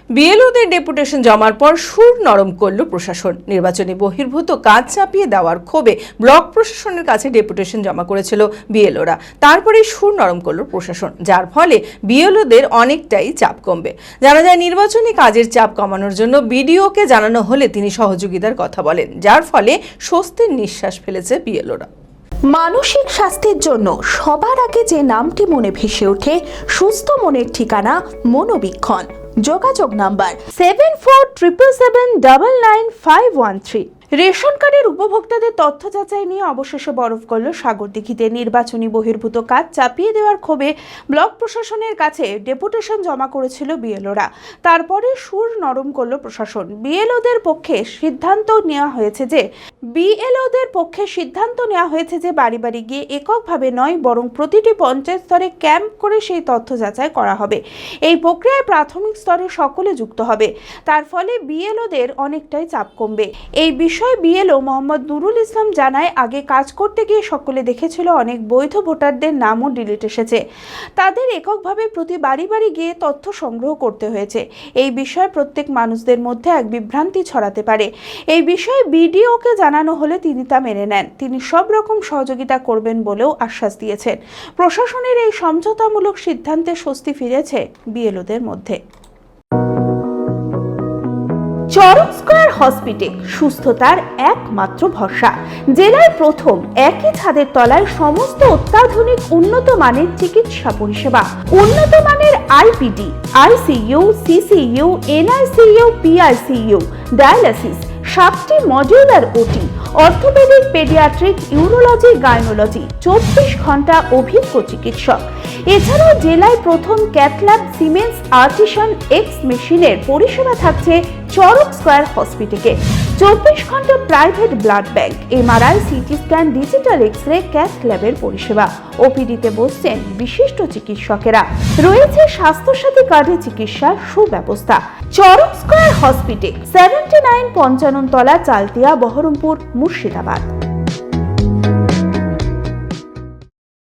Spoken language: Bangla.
বিএলওদের ডেপুটেশন জমার পর সুর নরম করল প্রশাসন। নির্বাচনী বহির্ভূত কাজ চাপিয়ে দেওয়ার ক্ষোভে ব্লক প্রশাসনের কাছে ডেপুটেশন জমা করেছিল বিএলওরা। তারপরে সুর নরম করল প্রশাসন, যার ফলে বিএলওদের অনেকটাই চাপ কমবে। জানা যায়, নির্বাচনী কাজের চাপ কমানোর জন্য বিডিওকে জানানো হলে তিনি সহযোগিতার কথা বলেন, যার ফলে স্বস্তির নিঃশ্বাস ফেলেছে বিএলওরা। মানসিক স্বাস্থ্যের জন্য সবার আগে যে নামটি মনে ভেসে ওঠে, সুস্থ মনের ঠিকানা মনোবীক্ষণ। যোগাযোগ নাম্বার 7477799513। রেশন কার্ডের উপভোক্তাদের তথ্য যাচাই নিয়ে অবশেষে বরফ করল সাগরদিঘিতে। নির্বাচনী বহির্ভূত কাজ চাপিয়ে দেওয়ার ক্ষোভে ব্লক প্রশাসনের কাছে ডেপুটেশন জমা করেছিল বিএলওরা। তারপরে সুর নরম করল প্রশাসন। বিএলওদের পক্ষে সিদ্ধান্ত নেওয়া হয়েছে যে বাড়ি বাড়ি গিয়ে এককভাবে নয়, বরং প্রতিটি পঞ্চায়েত স্তরে ক্যাম্প করে সেই তথ্য যাচাই করা হবে। এই প্রক্রিয়ায় প্রাথমিক স্তরে সকলে যুক্ত হবে। তার ফলে বিএলওদের অনেকটাই চাপ কমবে। এই বিষয়ে বিএলও মোহাম্মদ নুরুল ইসলাম জানায়, আগে কাজ করতে গিয়ে সকলে দেখেছিল অনেক বৈধ ভোটারদের নামও ডিলিট এসেছে। তাদের এককভাবে প্রতি বাড়ি বাড়ি গিয়ে তথ্য সংগ্রহ করতে হয়েছে। এই বিষয়ে প্রত্যেক মানুষদের মধ্যে এক বিভ্রান্তি ছড়াতে পারে। এই বিষয়ে বিডিওকে জানানো হলে তিনি তা মেনে নেন। তিনি সব রকম সহযোগিতা করবেন বলেও আশ্বাস দিয়েছেন। প্রশাসনের এই সমঝোতামূলক সিদ্ধান্তে স্বস্তি ফিরেছে বিএলওদের মধ্যে। চরক স্কয়ার হসপিটাল সুস্থতার একমাত্র ভরসা। জেলায় প্রথম একই ছাদের তলায় সমস্ত অত্যাধুনিক উন্নত মানের চিকিৎসা পরিষেবা, উন্নত মানের IPD, ICU, CCU, NICU, PICU, dialysis, 7টি modular OT, orthopaedic, paediatric, urology, gynaecology, 24 ঘন্টা অভিজ্ঞ চিকিৎসক। এছাড়াও জেলায় প্রথম ক্যাথল্যাব, সিমেন্স, আর্টিসান এক্স মেশিনের পরিষেবা থাকছে চরক স্কয়ার হসপিটালে। 24 ঘন্টা private blood bank, MRI, CT scan, digital X-ray, cath ল্যাবের পরিষেবা। ওপিডিতে বসছেন বিশিষ্ট চিকিৎসকেরা। রয়েছে স্বাস্থ্যসাথী কার্ডে চিকিৎসার সুব্যবস্থা। চরক স্কয়ার হসপিটাল, 79 পঞ্চানন তলা, চালতিয়া, বহরমপুর, মুর্শিদাবাদ।